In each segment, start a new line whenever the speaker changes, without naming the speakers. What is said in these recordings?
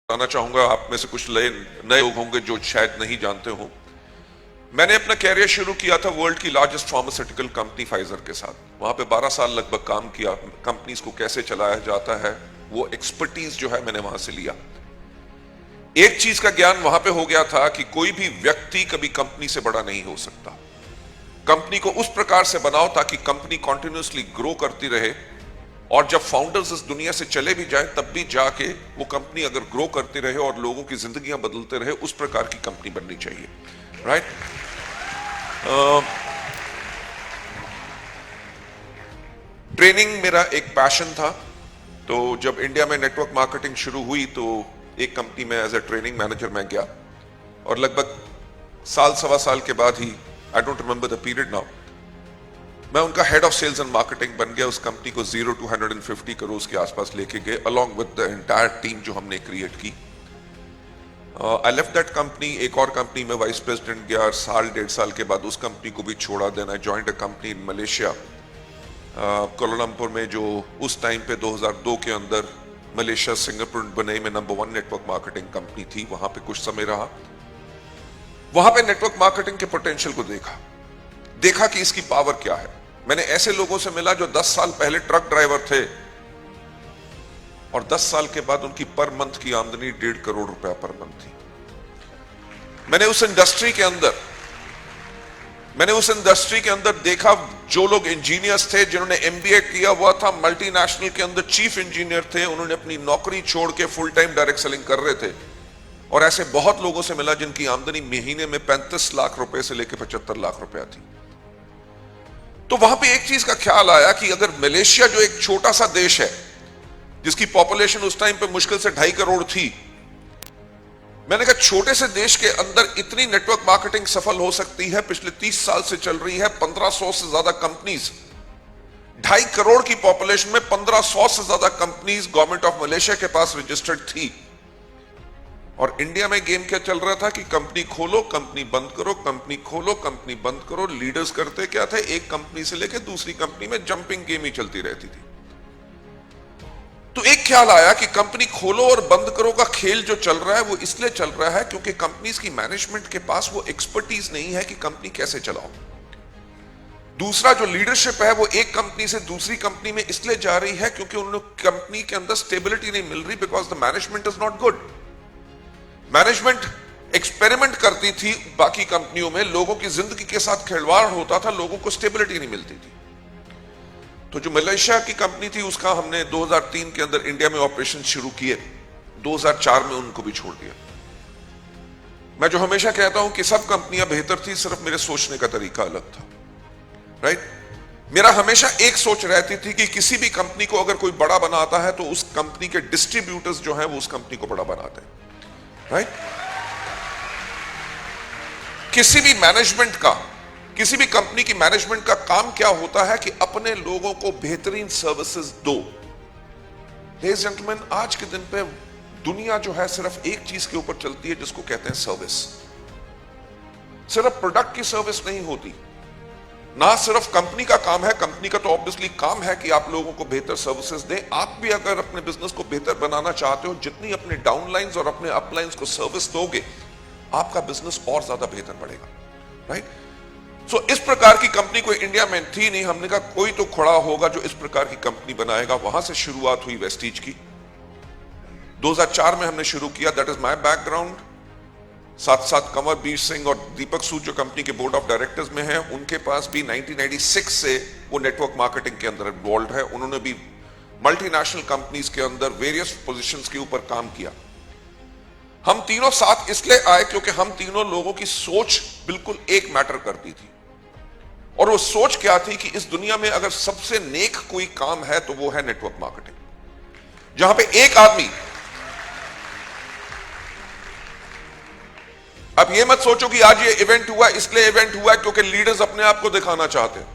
बताना चाहूंगा, आप में से कुछ नए लोग होंगे जो शायद नहीं जानते हो। मैंने अपना कैरियर शुरू किया था वर्ल्ड की लार्जेस्ट फार्मास्यूटिकल कंपनी फाइजर के साथ। वहां पे 12 साल लगभग काम किया। कंपनीज को कैसे चलाया जाता है वो एक्सपर्टीज जो है मैंने वहां से लिया। एक चीज का ज्ञान वहां पे हो गया था कि कोई भी व्यक्ति कभी कंपनी से बड़ा नहीं हो सकता। कंपनी को उस प्रकार से बनाओ ताकि कंपनी कंटिन्यूअसली ग्रो करती रहे, और जब फाउंडर्स इस दुनिया से चले भी जाएं तब भी जाके वो कंपनी अगर ग्रो करती रहे और लोगों की जिंदगियां बदलते रहे, उस प्रकार की कंपनी बननी चाहिए। राइट? ट्रेनिंग मेरा एक पैशन था। तो जब इंडिया में नेटवर्क मार्केटिंग शुरू हुई तो एक कंपनी में एज ए ट्रेनिंग मैनेजर मैं गया, और लगभग साल सवा साल के बाद ही, I don't remember the period now, मैं उनका head of sales and marketing बन गया। उस कंपनी को 0 to 150 करोड़ के आसपास लेके गए, along with the entire team जो हमने क्रिएट की। I left that company. एक और कंपनी में वाइस प्रेसिडेंट गया, साल डेढ़ साल के बाद उस कंपनी को भी छोड़ा। Then I joined a company in Malaysia, Kuala Lumpur में, जो उस टाइम पे 2002 के अंदर मलेशिया सिंगापुर बने में नंबर 1 नेटवर्क मार्केटिंग कंपनी थी। वहां पे कुछ समय रहा। वहां पे नेटवर्क मार्केटिंग के पोटेंशियल को देखा कि इसकी पावर क्या है। मैंने ऐसे लोगों से मिला जो 10 साल पहले ट्रक ड्राइवर थे और 10 साल के बाद उनकी पर मंथ की आमदनी 1.5 करोड़ रुपया पर मंथ थी। मैंने उस इंडस्ट्री के अंदर देखा जो लोग इंजीनियर्स थे, जिन्होंने एमबीए किया हुआ था, मल्टीनेशनल के अंदर चीफ इंजीनियर थे, उन्होंने अपनी नौकरी छोड़ के फुल टाइम डायरेक्ट सेलिंग कर रहे थे। और ऐसे बहुत लोगों से मिला जिनकी आमदनी महीने में 35 लाख रुपए से लेकर 75 लाख रुपया थी। तो वहां पे एक चीज का ख्याल आया कि अगर मलेशिया, जो एक छोटा सा देश है जिसकी पॉपुलेशन उस टाइम पे मुश्किल से 2.5 करोड़ थी, मैंने कहा छोटे से देश के अंदर इतनी नेटवर्क मार्केटिंग सफल हो सकती है। पिछले 30 साल से चल रही है, 1500 से ज्यादा कंपनीज, 2.5 करोड़ की पॉपुलेशन में 1500 से ज्यादा कंपनीज गवर्नमेंट ऑफ मलेशिया के पास रजिस्टर्ड थी। और इंडिया में गेम क्या चल रहा था कि कंपनी खोलो, कंपनी बंद करो, कंपनी खोलो, कंपनी बंद करो। लीडर्स करते क्या थे, एक कंपनी से लेकर दूसरी कंपनी में जंपिंग गेम ही चलती रहती थी। तो एक ख्याल आया कि कंपनी खोलो और बंद करो का खेल जो चल रहा है वो इसलिए चल रहा है क्योंकि कंपनीज की मैनेजमेंट के पास वो एक्सपर्टीज नहीं है कि कंपनी कैसे चलाओ। दूसरा, जो लीडरशिप है वो एक कंपनी से दूसरी कंपनी में इसलिए जा रही है क्योंकि उन्हें कंपनी के अंदर स्टेबिलिटी नहीं मिल रही, because the management is not good. Management experiment करती थी बाकी कंपनियों में, लोगों की जिंदगी के साथ खिलवाड़ होता था, लोगों को स्टेबिलिटी नहीं मिलती थी। तो जो मलेशिया की कंपनी थी उसका हमने 2003 के अंदर इंडिया में ऑपरेशन शुरू किए, 2004 में उनको भी छोड़ दिया। मैं जो हमेशा कहता हूं कि सब कंपनियां बेहतर थी, सिर्फ मेरे सोचने का तरीका अलग था। राइट? मेरा हमेशा एक सोच रहती थी कि किसी भी कंपनी को अगर कोई बड़ा बनाता है तो उस कंपनी के डिस्ट्रीब्यूटर्स जो है वो उस कंपनी को बड़ा बनाते हैं। राइट? किसी भी कंपनी की मैनेजमेंट का काम क्या होता है कि अपने लोगों को बेहतरीन सर्विसेज दो। लेडीज जेंटलमैन, आज के दिन पे दुनिया जो है सिर्फ एक चीज के ऊपर चलती है जिसको कहते हैं सर्विस। सिर्फ प्रोडक्ट की सर्विस नहीं होती, ना सिर्फ कंपनी का काम है। कंपनी का तो ऑब्वियसली काम है कि आप लोगों को बेहतर सर्विसेज दें। आप भी अगर अपने बिजनेस को बेहतर बनाना चाहते हो, जितनी अपने डाउनलाइंस और अपने अपलाइंस को सर्विस दोगे, आपका बिजनेस और ज्यादा बेहतर बढ़ेगा। राइट? सो इस प्रकार की कंपनी कोई इंडिया में थी नहीं। हमने कहा कोई तो खड़ा होगा जो इस प्रकार की कंपनी बनाएगा। वहां से शुरुआत हुई वेस्टीज की। 2004 में हमने शुरू किया। That is my background. साथ साथ कंवरबीर सिंह और दीपक सूद जो कंपनी के बोर्ड ऑफ डायरेक्टर्स में हैं, उनके पास भी 1996 से वो नेटवर्क मार्केटिंग के अंदर इन्वॉल्व है। उन्होंने भी मल्टीनेशनल कंपनीज के अंदर वेरियस पोजीशंस के ऊपर काम किया। हम तीनों साथ इसलिए आए क्योंकि हम तीनों लोगों की सोच बिल्कुल एक मैटर करती थी। और वो सोच क्या थी कि इस दुनिया में अगर सबसे नेक कोई काम है तो वो है नेटवर्क मार्केटिंग। जहां पे एक आदमी, अब ये मत सोचो कि आज ये इवेंट हुआ इसलिए इवेंट हुआ क्योंकि लीडर्स अपने आप को दिखाना चाहते हैं।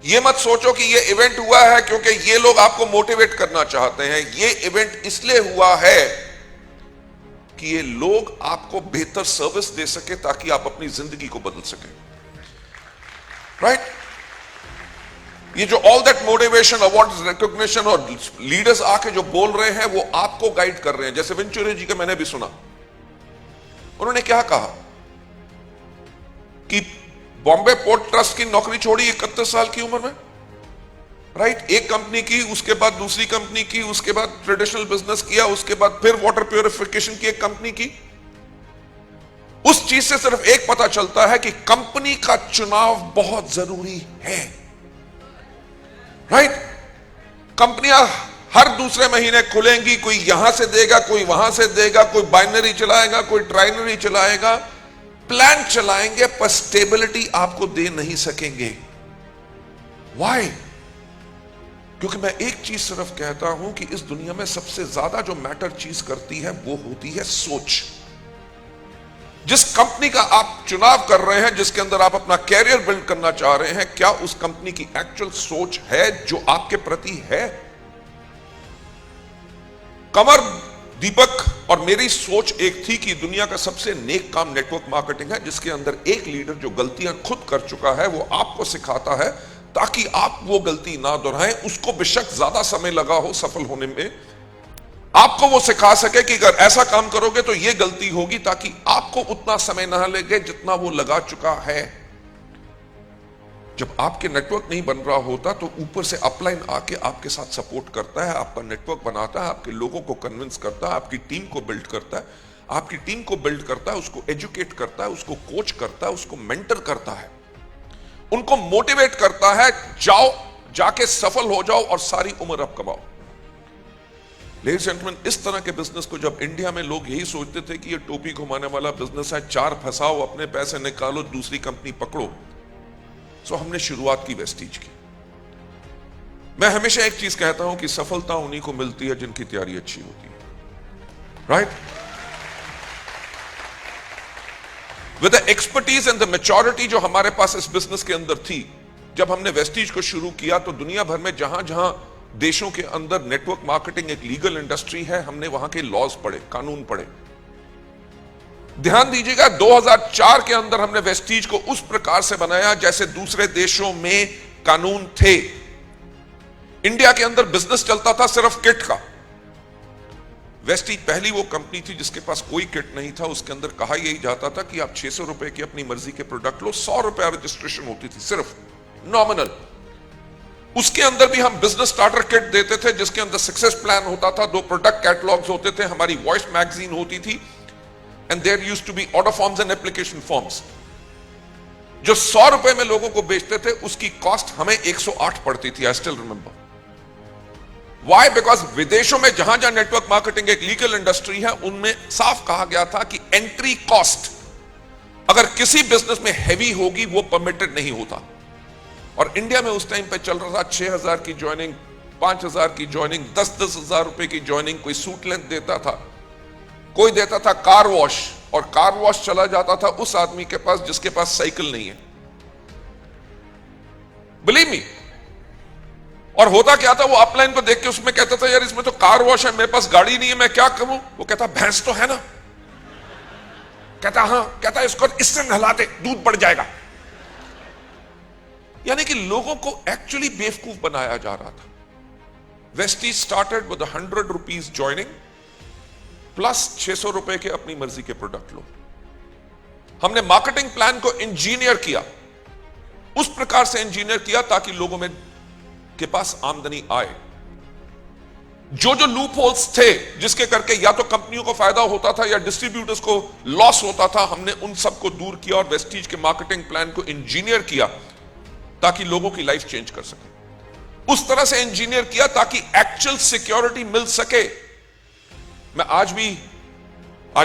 ये मत सोचो कि ये इवेंट हुआ है क्योंकि ये लोग आपको मोटिवेट करना चाहते हैं। ये इवेंट इसलिए हुआ है कि ये लोग आपको बेहतर सर्विस दे सके ताकि आप अपनी जिंदगी को बदल सके। राइट? ये जो all that motivation, award, recognition और लीडर्स आके जो बोल रहे हैं वो आपको गाइड कर रहे हैं। जैसे वेंचुरे जी का मैंने भी सुना, उन्होंने क्या कहा कि बॉम्बे पोर्ट ट्रस्ट की नौकरी छोड़ी 31 साल की उम्र में, राइट। एक कंपनी की, उसके बाद दूसरी कंपनी की, उसके बाद ट्रेडिशनल बिजनेस किया, उसके बाद फिर वाटर प्यूरिफिकेशन की एक कंपनी की। उस चीज से सिर्फ एक पता चलता है कि कंपनी का चुनाव बहुत जरूरी है, राइट। कंपनियां हर दूसरे महीने खुलेंगी, कोई यहां से देगा, कोई वहां से देगा, कोई बाइनरी चलाएगा, कोई ट्राइनरी चलाएगा, प्लान चलाएंगे, पर स्टेबिलिटी आपको दे नहीं सकेंगे। व्हाई? क्योंकि मैं एक चीज सिर्फ कहता हूं कि इस दुनिया में सबसे ज्यादा जो मैटर चीज करती है वो होती है सोच। जिस कंपनी का आप चुनाव कर रहे हैं, जिसके अंदर आप अपना कैरियर बिल्ड करना चाह रहे हैं, क्या उस कंपनी की एक्चुअल सोच है जो आपके प्रति है? कमर, दीपक और मेरी सोच एक थी कि दुनिया का सबसे नेक काम नेटवर्क मार्केटिंग है, जिसके अंदर एक लीडर जो गलतियां खुद कर चुका है वो आपको सिखाता है ताकि आप वो गलती ना दोहराएं। उसको बेशक ज्यादा समय लगा हो सफल होने में, आपको वो सिखा सके कि अगर ऐसा काम करोगे तो ये गलती होगी, ताकि आपको उतना समय ना लगे जितना वो लगा चुका है। जब आपके नेटवर्क नहीं बन रहा होता तो ऊपर से अपलाइन आके आपके साथ सपोर्ट करता है, आपका नेटवर्क बनाता है, आपके लोगों को कन्विंस करता है, आपकी टीम को बिल्ड करता है, आपकी टीम को बिल्ड करता है, उसको एजुकेट करता है, उसको कोच करता है, उसको मेंटर करता है, उनको मोटिवेट करता है, जाओ, जाके सफल हो जाओ और सारी उम्र अब कमाओ। लेडीज एंड जेंटलमैन, इस तरह के बिजनेस को जब इंडिया में लोग यही सोचते थे कि ये टोपी घुमाने वाला बिजनेस है, चार फंसाओ, अपने पैसे निकालो, दूसरी कंपनी पकड़ो, सो हमने शुरुआत की वेस्टीज की। मैं हमेशा एक चीज कहता हूं कि सफलता उन्हीं को मिलती है जिनकी तैयारी अच्छी होती है, right. With the expertise and the maturity जो हमारे पास इस बिजनेस के अंदर थी, जब हमने वेस्टीज को शुरू किया तो दुनिया भर में जहां जहां देशों के अंदर नेटवर्क मार्केटिंग एक लीगल इंडस्ट्री है, हमने वहां के लॉज पढ़े, कानून पढ़े। ध्यान दीजिएगा, 2004 के अंदर हमने वेस्टीज को उस प्रकार से बनाया जैसे दूसरे देशों में कानून थे। इंडिया के अंदर बिजनेस चलता था सिर्फ किट का। वेस्टीज पहली वो कंपनी थी जिसके पास कोई किट नहीं था। उसके अंदर कहा यही जाता था कि आप 600 रुपए की अपनी मर्जी के प्रोडक्ट लो, 100 रुपए रजिस्ट्रेशन होती थी, सिर्फ नॉमिनल। उसके अंदर भी हम बिजनेस स्टार्टर किट देते थे जिसके अंदर सक्सेस प्लान होता था, 2 प्रोडक्ट कैटलॉग्स होते थे, हमारी वॉइस मैगजीन होती थी, and there used to be order forms and application forms. जो 100 रुपए में लोगों को बेचते थे उसकी कॉस्ट हमें 108 पड़ती थी। I still remember why, because विदेशों में जहां जहां नेटवर्क मार्केटिंग एक लीगल इंडस्ट्री है, उनमें साफ कहा गया था कि एंट्री कॉस्ट अगर किसी बिजनेस में हैवी होगी वो परमिटेड नहीं होता। और इंडिया में उस टाइम पे चल रहा था 6000 की ज्वाइनिंग, 5000 की ज्वाइनिंग, 10-10 हजार रुपए की ज्वाइनिंग। कोई सूट लेंथ देता था, कोई देता था कार वॉश, और कार वॉश चला जाता था उस आदमी के पास जिसके पास साइकिल नहीं है, बिलीव मी। और होता क्या था, वो अपलाइन को देख के उसमें कहता था यार इसमें तो कार वॉश है, मेरे पास गाड़ी नहीं है, मैं क्या करूं? वो कहता भैंस तो है ना। कहता हाँ, कहता इसको इससे नहला दे, दूध बढ़ जाएगा। यानी कि लोगों को एक्चुअली बेवकूफ बनाया जा रहा था। Vestige started with 100 rupees joining plus 600 रुपए के अपनी मर्जी के प्रोडक्ट लो। हमने मार्केटिंग प्लान को इंजीनियर किया, उस प्रकार से इंजीनियर किया ताकि लोगों में के पास आमदनी आए। जो जो लूप होल्स थे जिसके करके या तो कंपनियों को फायदा होता था या डिस्ट्रीब्यूटर्स को लॉस होता था, हमने उन सबको दूर किया और वेस्टीज के मार्केटिंग प्लान को इंजीनियर किया ताकि लोगों की लाइफ चेंज कर सके। उस तरह से इंजीनियर किया ताकि एक्चुअल सिक्योरिटी मिल सके। मैं आज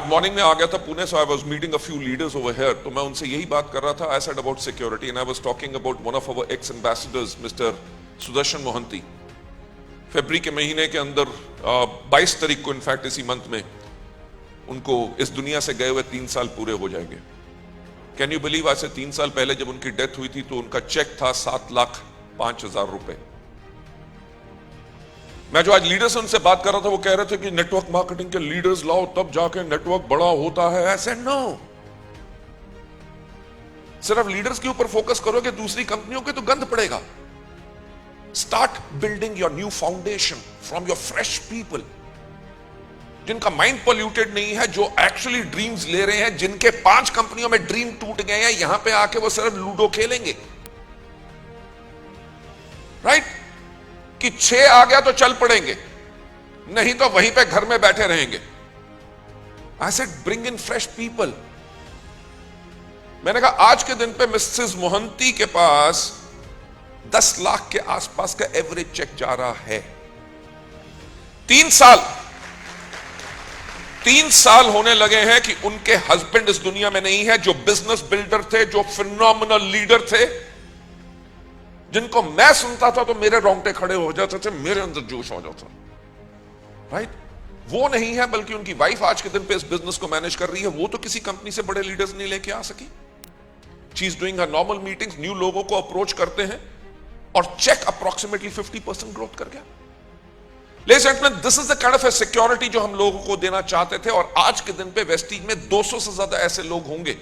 मॉर्निंग में आ गया था Pune, so I was meeting a few leaders over here, तो मैं उनसे यही बात कर रहा था। I said about security and I was talking about one of our ex ambassadors mister Sudarshan Mohanty. फरवरी के महीने के अंदर 22 तारीख को, इनफैक्ट इसी मंथ में, उनको इस दुनिया से गए हुए 3 साल पूरे हो जाएंगे। कैन यू बिलीव, आज से 3 साल पहले जब उनकी डेथ हुई थी तो उनका चेक था 7,05,000 रुपए। मैं जो आज लीडर्स उनसे बात कर रहा था वो कह रहे थे कि नेटवर्क मार्केटिंग के लीडर्स लाओ तब जाके नेटवर्क बड़ा होता है। ऐसे नो, सिर्फ लीडर्स के ऊपर फोकस करोगे दूसरी कंपनियों के तो गंद पड़ेगा। Start building your new foundation from your fresh people, जिनका माइंड पोल्यूटेड नहीं है, जो एक्चुअली ड्रीम्स ले रहे हैं, जिनके 5 कंपनियों में ड्रीम टूट गए हैं, यहां पे आके वो सिर्फ लूडो खेलेंगे, राइट? कि 6 आ गया तो चल पड़ेंगे, नहीं तो वहीं पे घर में बैठे रहेंगे। I said bring in fresh people. मैंने कहा आज के दिन पे मिसेस मोहंती के पास 10 लाख के आसपास का एवरेज चेक जा रहा है। 3 साल होने लगे हैं कि उनके हस्बैंड इस दुनिया में नहीं है, जो बिजनेस बिल्डर थे, जो फिनोमिनल लीडर थे, जिनको मैं सुनता था तो मेरे रोंगटे खड़े हो जाते थे, मेरे अंदर जोश हो जाता, राइट? वो नहीं है, बल्कि उनकी वाइफ आज के दिन पे इस बिजनेस को मैनेज कर रही है। वो तो किसी कंपनी से बड़े लीडर्स नहीं लेके आ सकी। She is doing her normal meetings, new लोगों को अप्रोच करते हैं, और चेक अप्रोक्सीमेटली 50% ग्रोथ कर गया। Ladies and gentlemen, this is the kind of a security जो हम लोगों को देना चाहते थे, और आज के दिन पे वेस्टीज में 200 से ज्यादा ऐसे लोग होंगे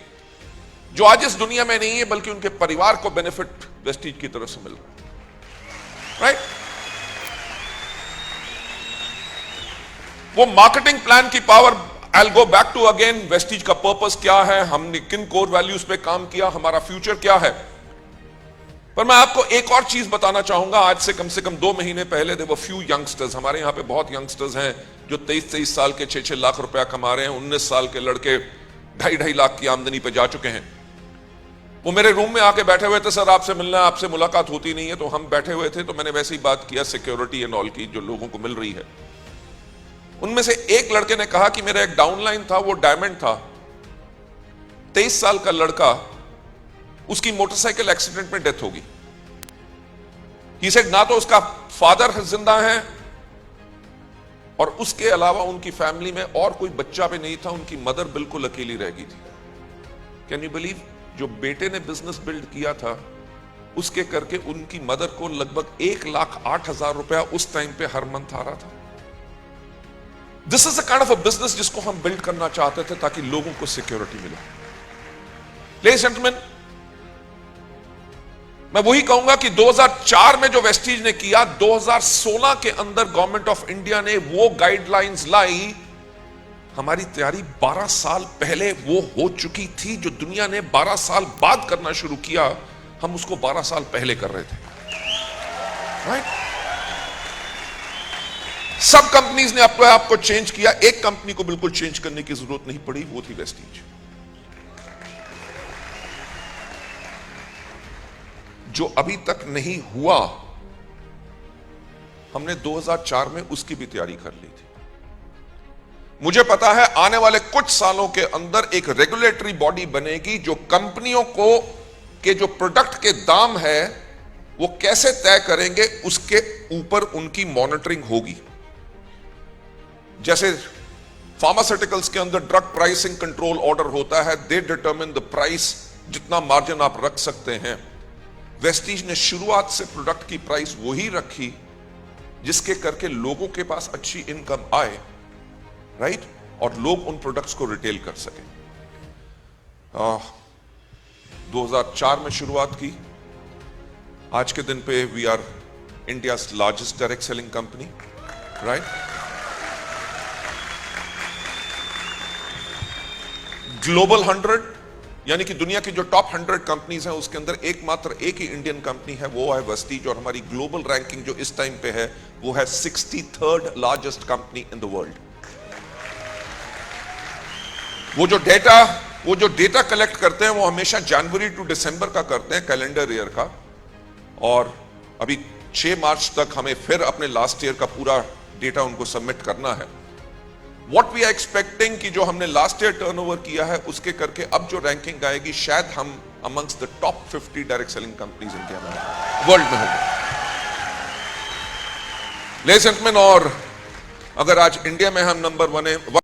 जो आज इस दुनिया में नहीं है, बल्कि उनके परिवार को बेनिफिट वेस्टीज की तरफ से मिल रहा है, राइट? वो मार्केटिंग प्लान की power, I will go back to again, Vestige का पर्पस क्या है, हमने किन कोर वैल्यूज पे काम किया, हमारा फ्यूचर क्या है। पर मैं आपको एक और चीज बताना चाहूंगा। आज से कम 2 महीने पहले देयर वर फ्यू यंगस्टर्स, हमारे यहां पे बहुत यंगस्टर्स हैं जो 23 साल के 6 लाख रुपया कमा रहे हैं। 19 साल के लड़के 2.5 लाख की आमदनी पे जा चुके हैं। वो मेरे रूम में आके बैठे हुए थे, सर आपसे मिलना है, आपसे मुलाकात होती नहीं है। तो हम बैठे हुए थे, तो मैंने वैसे ही बात किया सिक्योरिटी एंड ऑल की, जो लोगों को मिल रही है। उनमें से एक लड़के ने कहा कि मेरा एक डाउनलाइन था, वो डायमंड था। 23 साल का लड़का, उसकी मोटरसाइकिल एक्सीडेंट में डेथ होगी। ही सेड ना तो उसका फादर जिंदा है, और उसके अलावा उनकी फैमिली में और कोई बच्चा भी नहीं था, उनकी मदर बिल्कुल अकेली रह गई थी। Can you believe? जो बेटे ने बिजनेस बिल्ड किया था, उसके करके उनकी मदर को लगभग 1,08,000 रुपया उस टाइम पे हर मंथ आ रहा था। This is the kind of a business जिसको हम बिल्ड करना चाहते थे, ताकि लोगों को सिक्योरिटी मिले। लेडीज एंड जेंटलमैन, मैं वही कहूंगा कि 2004 में जो वेस्टीज ने किया, 2016 के अंदर गवर्नमेंट ऑफ इंडिया ने वो गाइडलाइंस लाई। हमारी तैयारी 12 साल पहले वो हो चुकी थी। जो दुनिया ने 12 साल बाद करना शुरू किया, हम उसको 12 साल पहले कर रहे थे, राइट? सब कंपनीज ने अपने आप को चेंज किया, एक कंपनी को बिल्कुल चेंज करने की जरूरत नहीं पड़ी, वो थी वेस्टीज। जो अभी तक नहीं हुआ, हमने 2004 में उसकी भी तैयारी कर ली थी। मुझे पता है आने वाले कुछ सालों के अंदर एक रेगुलेटरी बॉडी बनेगी, जो कंपनियों को के जो प्रोडक्ट के दाम है वो कैसे तय करेंगे, उसके ऊपर उनकी मॉनिटरिंग होगी। जैसे फार्मास्यूटिकल्स के अंदर ड्रग प्राइसिंग कंट्रोल ऑर्डर होता है, दे डिटरमिन द प्राइस, जितना मार्जिन आप रख सकते हैं। वेस्टीज ने शुरुआत से प्रोडक्ट की प्राइस वही रखी जिसके करके लोगों के पास अच्छी इनकम आए, राइट? और लोग उन प्रोडक्ट्स को रिटेल कर सके। 2004 में शुरुआत की, आज के दिन पे we are India's largest direct selling company, right? Global 100 यानी कि दुनिया की जो टॉप 100 कंपनीज हैं, उसके अंदर एकमात्र एक ही इंडियन कंपनी है, वो है वेस्टीज। और हमारी ग्लोबल रैंकिंग जो इस टाइम पे है, वो है 63rd largest company in the world. वो जो डेटा कलेक्ट करते हैं, वो हमेशा जनवरी टू दिसंबर का करते हैं, कैलेंडर ईयर का। और अभी 6 मार्च तक हमें फिर अपने लास्ट ईयर का पूरा डेटा उनको सबमिट करना है। What we are expecting कि जो हमने लास्ट ईयर टर्नओवर किया है, उसके करके अब जो रैंकिंग आएगी, शायद हम amongst the top 50 direct selling companies India में, वर्ल्ड में होंगे। लेडीज एंड जेंटलमैन, और अगर आज इंडिया में हम नंबर 1 है,